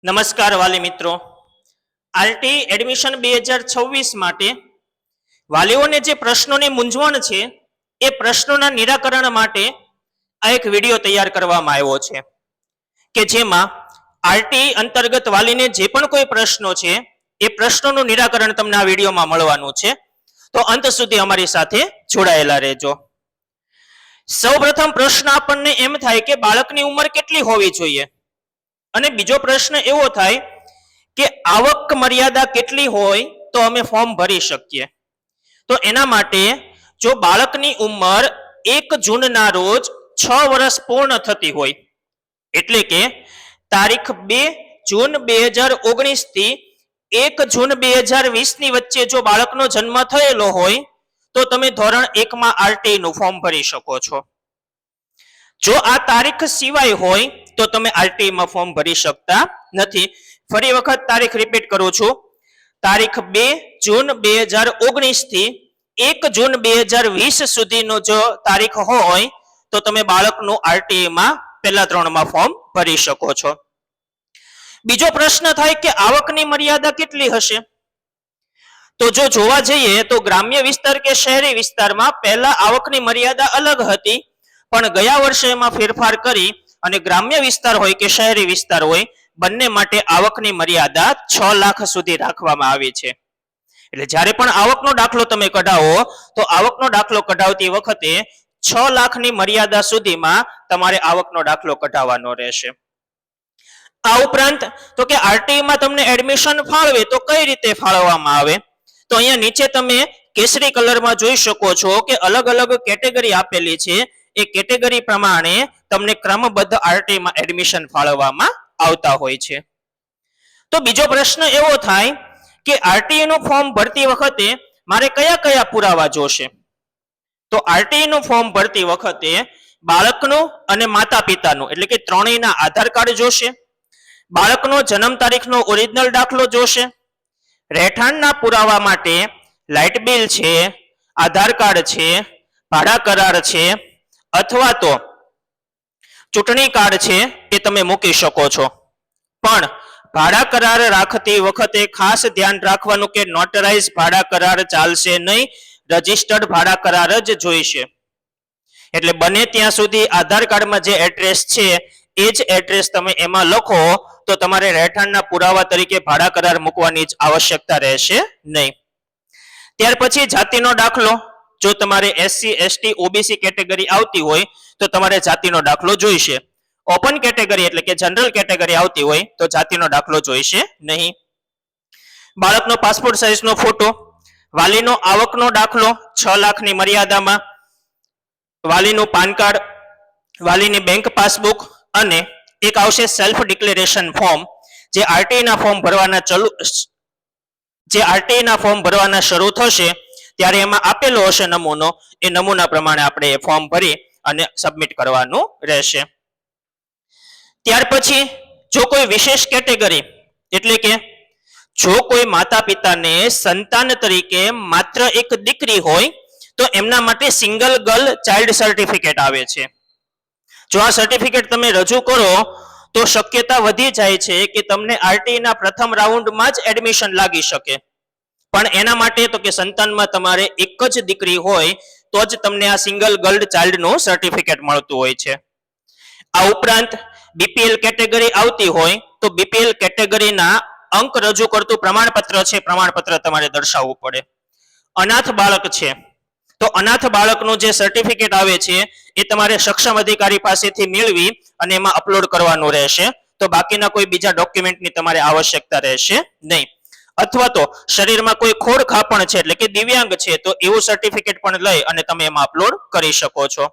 નમસ્કાર વાલી મિત્રો, આરટી એડમિશન 2026 માટે વાલીઓને જે પ્રશ્નોની મૂંઝવણ છે એ પ્રશ્નોના નિરાકરણ માટે આ એક વિડીયો તૈયાર કરવામાં આવ્યો છે કે જેમાં આરટી અંતર્ગત વાલીને જે પણ કોઈ પ્રશ્નો છે એ પ્રશ્નોનું નિરાકરણ તમને આ વિડીયોમાં મળવાનું છે, તો અંત સુધી અમારી સાથે જોડાયેલા રહેજો। સૌપ્રથમ પ્રશ્ન આપણને એમ થાય કે બાળકની ઉંમર કેટલી હોવી જોઈએ, અને બીજો પ્રશ્ન એવો થાય કે આવક મર્યાદા કેટલી હોય તો અમે ફોર્મ ભરી શકીએ। તો એના માટે જો બાળકની ઉંમર 1 જૂનના રોજ 6 વર્ષ પૂર્ણ થતી હોય, એટલે કે તારીખ 2 જૂન 2019 થી 1 જૂન 2020 ની વચ્ચે જો બાળકનો જન્મ થયેલો હોય તો તમે ધોરણ 1 માં આરટી નું ફોર્મ ભરી શકો છો। જો આ તારીખ સિવાય હોય તો તમે આરટી માં ફોર્મ ભરી શકતા નથી। ફરી વખત તારીખ રિપીટ કરું છું, તારીખ 2 જૂન 2019 થી 1 જૂન 2020 સુધીનો જો તારીખ હોય તો તમે બાળકનું આરટી માં પહેલા 3 માં ફોર્મ ભરી શકો છો। બીજો પ્રશ્ન થાય કે આવકની મર્યાદા કેટલી હશે, તો જો જોવા જઈએ તો ગ્રામ્ય વિસ્તાર કે શહેરી વિસ્તારમાં પહેલા આવકની મર્યાદા અલગ હતી, પણ ગયા વર્ષે એમાં ફેરફાર કરી અને ગ્રામ્ય વિસ્તાર હોય કે શહેરી વિસ્તાર હોય બંને માટે આવકની મર્યાદા 6 લાખ સુધી રાખવામાં આવી છે। એટલે જ્યારે પણ આવકનો દાખલો તમે કઢાવો તો આવકનો દાખલો કઢાવતી વખતે 6 લાખની મર્યાદા સુધીમાં તમારે આવકનો દાખલો કઢાવવાનો રહેશે। આ ઉપરાંત તો કે આરટી માં તમને એડમિશન ફાળવે તો કઈ રીતે ફાળવવામાં આવે, તો અહીંયા નીચે તમે કેસરી કલરમાં જોઈ શકો છો કે અલગ અલગ કેટેગરી આપેલી છે, એ કેટેગરી પ્રમાણે તમને ક્રમબદ્ધ આરટી માં એડમિશન ફાળવવામાં આવતા હોય છે। તો બીજો પ્રશ્ન એવો થાય કે આરટી નું ફોર્મ ભરતી વખતે મારે કયા કયા પુરાવા જોશે, તો આરટી નું ફોર્મ ભરતી વખતે બાળકનું અને માતા પિતાનું એટલે કે ત્રણેયના આધાર કાર્ડ જોશે, બાળકનો જન્મ તારીખનો ઓરિજિનલ દાખલો જોશે, રહેઠાણના પુરાવા માટે લાઇટ બિલ છે, આધાર કાર્ડ છે, ભાડા કરાર છે અથવા તો ચૂંટણી કાર્ડ છે એ તમે મૂકી શકો છો। પણ ભાડા કરાર રાખતી વખતે ખાસ ધ્યાન રાખવાનું કે નોટરાઇઝ ભાડા કરાર ચાલશે નહીં, રજિસ્ટર્ડ ભાડા કરાર જ જોઈશે। એટલે બને ત્યાં સુધી આધાર કાર્ડમાં જે એડ્રેસ છે એ જ એડ્રેસ તમે એમાં લખો તો તમારે રહેઠાણના પુરાવા તરીકે ભાડા કરાર મૂકવાની જ આવશ્યકતા રહેશે નહીં। ત્યાર પછી જાતિનો દાખલો, જો તમારે એસસી એસટી ઓબીસી કેટેગરી આવતી હોય તો તમારે જાતિનો દાખલો જોઈશે। ઓપન કેટેગરી એટલે કે જનરલ કેટેગરી આવતી હોય તો જાતિનો દાખલો જોઈશે નહીં। બાળકનો પાસપોર્ટ સાઇઝનો ફોટો, વાલીનો આવકનો દાખલો 6 લાખની મર્યાદામાં, વાલીનું પાન કાર્ડ, વાલીની બેંક પાસબુક અને એક આવશે સેલ્ફ ડિક્લેરેશન ફોર્મ, જે આરટી ના ફોર્મ ભરવાના શરૂ થશે ત્યારે એમાં આપેલો હશે નમૂનો, એ નમૂના પ્રમાણે આપણે એ ફોર્મ ભરી અને સબમિટ કરવાનું રહેશે। ત્યાર પછી જો કોઈ વિશેષ કેટેગરી એટલે કે જો કોઈ માતા પિતાને સંતાન તરીકે માત્ર એક દીકરી હોય તો એમના માટે સિંગલ ગર્લ ચાઇલ્ડ સર્ટિફિકેટ આવે છે। જો આ સર્ટિફિકેટ તમે રજૂ કરો તો શક્યતા વધી જાય છે કે તમને આરટી ના પ્રથમ રાઉન્ડમાં જ એડમિશન લાગી શકે, પણ એના માટે તો કે સંતાનમાં તમારે એક જ દીકરી હોય તો જ તમને આ સિંગલ ગર્લ ચાઇલ્ડ નું સર્ટિફિકેટ મળતું હોય છે। આ ઉપરાંત બીપીએલ કેટેગરી આવતી હોય તો બીપીએલ કેટેગરીના અંક રજૂ કરતું પ્રમાણપત્ર છે, પ્રમાણપત્ર તમારે દર્શાવવું પડે। અનાથ બાળક છે તો અનાથ બાળકનું જે સર્ટિફિકેટ આવે છે એ તમારે સક્ષમ અધિકારી પાસેથી મેળવી અને એમાં અપલોડ કરવાનું રહેશે, તો બાકીના કોઈ બીજા ડોક્યુમેન્ટની તમારે આવશ્યકતા રહેશે નહીં। અથવા તો શરીરમાં કોઈ ખોડ ખાપણ છે એટલે કે દિવ્યાંગ છે તો એવું સર્ટિફિકેટ પણ લઈ અને તમે એમાં અપલોડ કરી શકો છો।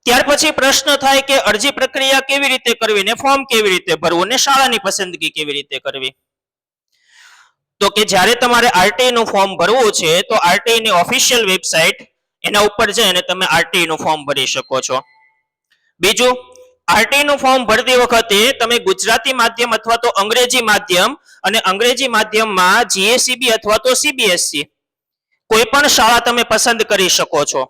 ત્યાર પછી પ્રશ્ન થાય કે અરજી પ્રક્રિયા કેવી રીતે કરવી ને ફોર્મ કેવી રીતે ભરવું ને શાળાની પસંદગી કેવી રીતે કરવી, તો કે જ્યારે તમારે આરટી નું ફોર્મ ભરવું છે તો આરટી ની ઓફિશિયલ વેબસાઇટ એના ઉપર જઈને તમે આરટી નું ફોર્મ ભરી શકો છો। બીજું, આરટી નું ફોર્મ ભરતી વખતે તમે ગુજરાતી માધ્યમ અથવા તો અંગ્રેજી માધ્યમ અને અંગ્રેજી માધ્યમમાં જીએસીબી અથવા તો સીબીએસસી કોઈ પણ શાળા તમે પસંદ કરી શકો છો।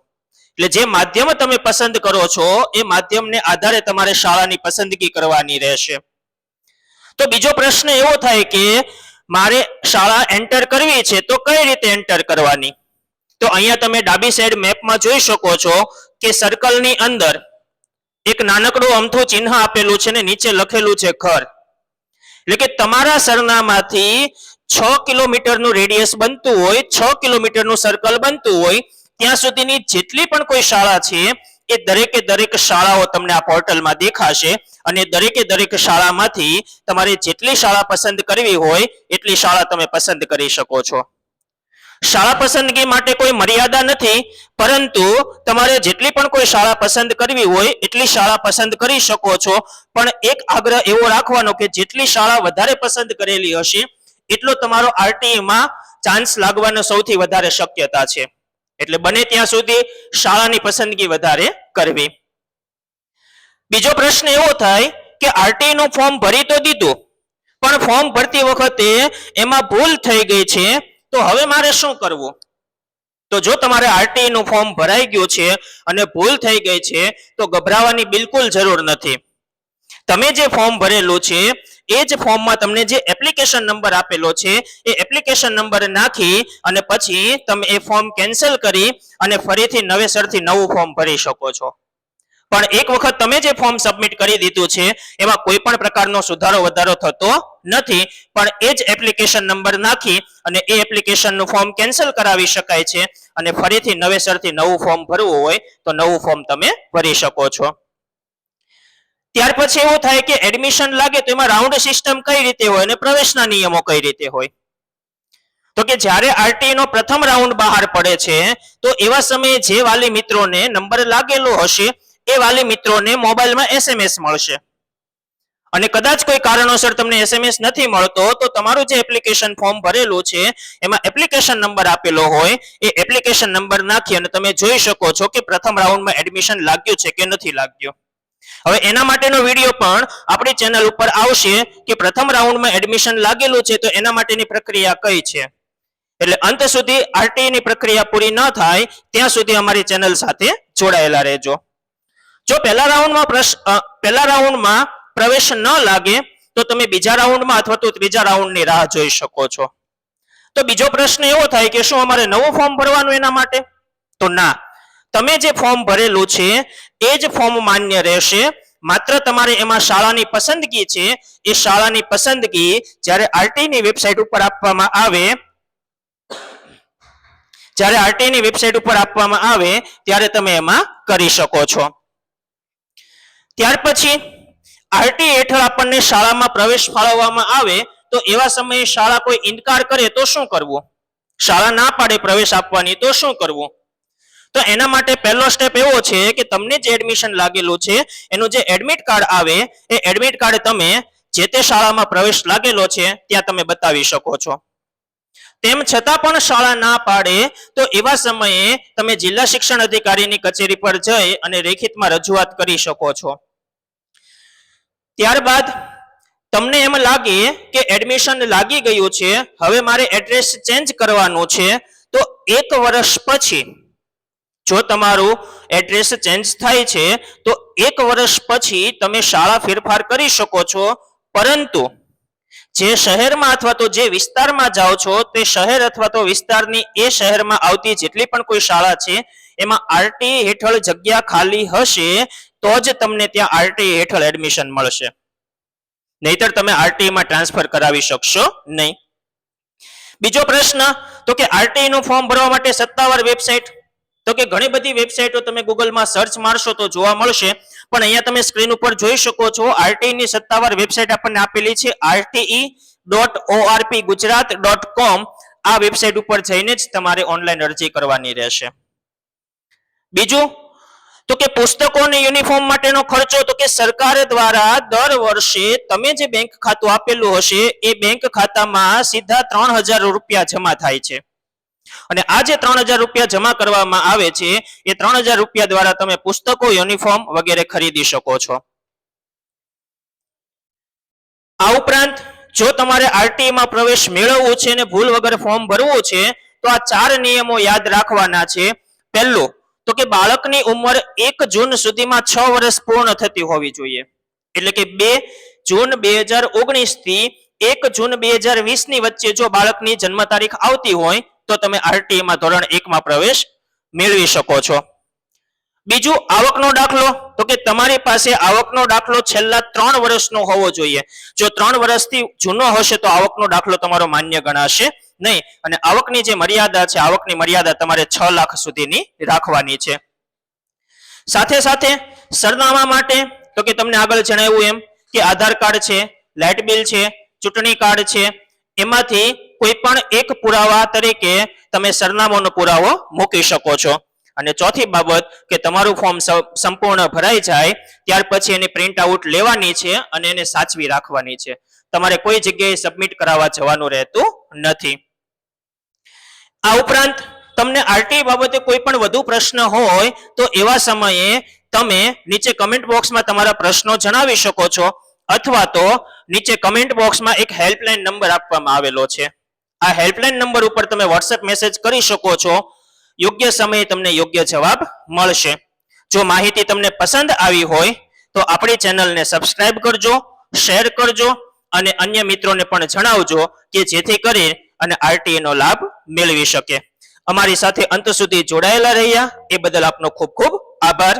એટલે જે માધ્યમ તમે પસંદ કરો છો એ માધ્યમને આધારે તમારે શાળાની પસંદગી કરવાની રહેશે। તો બીજો પ્રશ્ન એવો થાય કે મારે શાળા એન્ટર કરવી છે તો કઈ રીતે એન્ટર કરવાની? તો અહીંયા તમે ડાબી સાઈડ મેપમાં જોઈ શકો છો કે સર્કલની અંદર એક નાનકડું અમથું ચિહ્ન આપેલું છે ને નીચે લખેલું છે ઘર. એટલે કે તમારા સરનામાથી 6 કિલોમીટરનું રેડિયસ બનતું હોય, 6 કિલોમીટરનું સર્કલ બનતું હોય, ત્યાં સુધીની જેટલી પણ કોઈ શાળા છે એ દરેકે દરેક શાળાઓ તમને આ પોર્ટલમાં દેખાશે અને દરેકે દરેક શાળામાંથી તમારે જેટલી શાળા પસંદ કરવી હોય એટલી શાળા તમે પસંદ કરી શકો છો. શાળા પસંદગી માટે કોઈ મર્યાદા નથી, પરંતુ તમારે જેટલી પણ કોઈ શાળા પસંદ કરવી હોય એટલી શાળા પસંદ કરી શકો છો. પણ એક આગ્રહ એવો રાખવાનો કે જેટલી શાળા વધારે પસંદ કરેલી હશે એટલો તમારો આરટીઈ માં ચાન્સ લાગવાનો સૌથી વધારે શક્યતા છે. એટલે બને ત્યાં સુધી શાળાની પસંદગી વધારે કરવી. બીજો પ્રશ્ન એવો થાય કે આરટીઈ નું ફોર્મ ભરી તો દીધું, પણ ફોર્મ ભરતી વખતે એમાં ભૂલ થઈ ગઈ છે, તો હવે મારે શું કરવું? તો જો તમારે આરટીઈ નું ફોર્મ ભરાઈ ગયું છે અને ભૂલ થઈ ગઈ છે તો ગભરાવાની બિલકુલ જરૂર નથી. તમે જે ફોર્મ ભરેલું છે એ જ ફોર્મમાં તમને જે એપ્લિકેશન નંબર આપેલો છે એ એપ્લિકેશન નંબર નાખી અને પછી તમે એ ફોર્મ કેન્સલ કરી અને ફરીથી નવેસરથી નવું ફોર્મ ભરી શકો છો. પણ એક વખત તમે જે ફોર્મ સબમિટ કરી દીધું છે એમાં કોઈ પણ પ્રકારનો સુધારો વધારો થતો નથી, પણ એ જ એપ્લિકેશન નંબર નાખી અને એ એપ્લિકેશનનું ફોર્મ કેન્સલ કરાવી શકાય છે અને ફરીથી નવેસરથી નવું ફોર્મ ભરવું હોય તો નવું ફોર્મ તમે ભરી શકો છો. ત્યાર પછી એવું થાય કે એડમિશન લાગે તો એમાં રાઉન્ડ સિસ્ટમ કઈ રીતે હોય અને પ્રવેશના નિયમો કઈ રીતે હોય? તો કે જ્યારે આરટીઈ નો પ્રથમ રાઉન્ડ બહાર પડે છે તો એવા સમયે જે વાલી મિત્રોને નંબર લાગેલો હશે એ વાલી મિત્રોને મોબાઈલમાં એસએમએસ મળશે. અને કદાચ કોઈ કારણોસર તમને એસએમએસ નથી મળતો તો તમારું જે એપ્લિકેશન ફોર્મ ભરેલું છે એમાં એપ્લિકેશન નંબર આપેલો હોય એ એપ્લિકેશન નંબર નાખી અને તમે જોઈ શકો છો કે પ્રથમ રાઉન્ડમાં એડમિશન લાગ્યું છે કે નથી લાગ્યું. હવે એના માટેનો વિડીયો પણ આપણી ચેનલ ઉપર આવશે કે પ્રથમ રાઉન્ડમાં એડમિશન લાગેલું છે તો એના માટેની પ્રક્રિયા કઈ છે. એટલે અંત સુધી આરટીઈ ની પ્રક્રિયા પૂરી ન થાય ત્યાં સુધી અમારી ચેનલ સાથે જોડાયેલા રહેજો. જો પહેલા રાઉન્ડમાં પ્રવેશ ન લાગે તો તમે બીજા રાઉન્ડમાં અથવા તો ત્રીજા રાઉન્ડની રાહ જોઈ શકો છો. તો બીજો પ્રશ્ન એવો થાય કે શું અમારે નવું ફોર્મ ભરવાનું એના માટે? તો ના, તમે જે ફોર્મ ભરેલું છે એ જ ફોર્મ માન્ય રહેશે. માત્ર તમારે એમાં શાળાની પસંદગી છે એ શાળાની પસંદગી જ્યારે આરટીઈ ની વેબસાઈટ ઉપર આપવામાં આવે ત્યારે તમે એમાં કરી શકો છો. ત્યાર પછી આરટીઈ હેઠળ આપણને શાળામાં પ્રવેશ ફાળવવામાં આવે તો એવા સમયે શાળા કોઈ ઇનકાર કરે તો શું કરવું? શાળા ના પાડે પ્રવેશ આપવાની તો શું કરવું? તો એના માટે પહેલો સ્ટેપ એવો છે કે તમને જે એડમિશન લાગેલું છે એનું જે એડમિટ કાર્ડ આવે એ એડમિટ કાર્ડ તમે જે તે શાળામાં પ્રવેશ લાગેલો છે ત્યાં તમે બતાવી શકો છો. તેમ છતાં પણ શાળા ના પાડે તો એવા સમયે તમે જિલ્લા શિક્ષણ અધિકારીની કચેરી પર જઈ અને લેખિતમાં રજૂઆત કરી શકો છો. ત્યારબાદ તમને એમ લાગે કે એડમિશન લાગી ગયું છે, હવે મારે એડ્રેસ ચેન્જ કરવાનું છે, તો 1 વર્ષ પછી જો તમારું એડ્રેસ ચેન્જ થાય છે તો 1 વર્ષ પછી તમે શાળા ફેરફાર કરી શકો છો. પરંતુ જે શહેરમાં અથવા તો જે વિસ્તારમાં જાઓ છો તે શહેર અથવા તો વિસ્તારની એ શહેરમાં આવતી જેટલી પણ કોઈ શાળા છે એમાં આરટીઈ હેઠળ જગ્યા ખાલી હશે તો જ તમને ત્યાં આરટીઈ હેઠળ એડમિશન મળશે, નહીતર તમે આરટીઈ માં ટ્રાન્સફર કરાવી શકશો નહીં. બીજો પ્રશ્ન તો કે આરટીઈ નું ફોર્મ ભરવા માટે સત્તાવાર વેબસાઇટ, તો કે ઘણી બધી વેબસાઇટો તમે ગૂગલમાં સર્ચ મારશો તો જોવા મળશે, પણ અહીંયા તમે સ્ક્રીન ઉપર જોઈ શકો છો આરટીઈ ની સત્તાવાર વેબસાઇટ આપણને આપેલી છે rte.orpgujarat.com. આ વેબસાઇટ ઉપર જઈને જ તમારે ઓનલાઈન અરજી કરવાની રહેશે. બીજું તો કે પુસ્તકો અને યુનિફોર્મ માટેનો ખર્ચો, તો કે સરકાર દ્વારા દર વર્ષે તમે જે બેંક ખાતું આપેલું હશે એ બેંક ખાતામાં સીધા 3000 રૂપિયા જમા થાય છે અને આ જે 3000 રૂપિયા જમા કરવામાં આવે છે એ 3000 રૂપિયા દ્વારા તમે પુસ્તકો, યુનિફોર્મ વગેરે ખરીદી શકો છો. આ ઉપરાંત જો તમારે આરટીઈ માં પ્રવેશ મેળવવું છે અને ભૂલ વગર ફોર્મ ભરવું છે તો આ 4 નિયમો યાદ રાખવાના છે. પહેલું તો કે બાળકની ઉંમર 1 જૂન સુધીમાં 6 વર્ષ પૂર્ણ થતી હોવી જોઈએ, એટલે કે 2 જૂન 2019 થી 1 જૂન 2020 ની વચ્ચે જો બાળકની જન્મ તારીખ આવતી હોય તો તમે આરટીઈ માં ધોરણ 1 માં પ્રવેશ મેળવી શકો છો. બીજું, આવકનો દાખલો. તો કે તમારી પાસે આવકનો દાખલો છેલ્લા 3 વર્ષનો હોવો જોઈએ. જો 3 વર્ષથી જૂનો હશે તો આવકનો દાખલો તમારો માન્ય ગણાશે નહીં. અને આવકની જે મર્યાદા છે, આવકની મર્યાદા તમારે 6 લાખ સુધીની રાખવાની છે. સાથે સાથે સરનામા માટે તો કે તમને આગળ જણાવ્યું એમ કે આધાર કાર્ડ છે, લાઇટ બિલ છે, ચૂંટણી કાર્ડ છે, એમાંથી કોઈ પણ એક પુરાવા તરીકે તમે સરનામાનો પુરાવો મૂકી શકો છો. અને ચોથી બાબત કે તમારું ફોર્મ સંપૂર્ણ ભરાઈ જાય ત્યાર પછી એની પ્રિન્ટ આઉટ લેવાની છે અને એને સાચવી રાખવાની છે. તમારે કોઈ જગ્યાએ સબમિટ કરાવવા જવાનું રહેતું નથી. આ ઉપરાંત તમને આરટીઈ બાબતે કોઈ પણ વધુ પ્રશ્ન હોય તો એવા સમયે તમે નીચે કમેન્ટ બોક્સમાં તમારા પ્રશ્નો જણાવી શકો છો, અથવા તો નીચે કમેન્ટ બોક્સમાં એક હેલ્પલાઇન નંબર આપવામાં આવેલો છે. આ હેલ્પલાઇન નંબર ઉપર તમે વોટ્સએપ મેસેજ કરી શકો છો. યોગ્ય સમયે તમને યોગ્ય જવાબ મળશે. જો માહિતી તમને પસંદ આવી હોય તો આપણી ચેનલને સબસ્ક્રાઇબ કરજો, શેર કરજો અને અન્ય મિત્રોને પણ જણાવજો કે જેથી કરી અને આરટીઈ નો લાભ મેળવી શકે. અમારી સાથે અંત સુધી જોડાયેલા રહ્યા એ બદલ આપનો ખૂબ ખૂબ આભાર.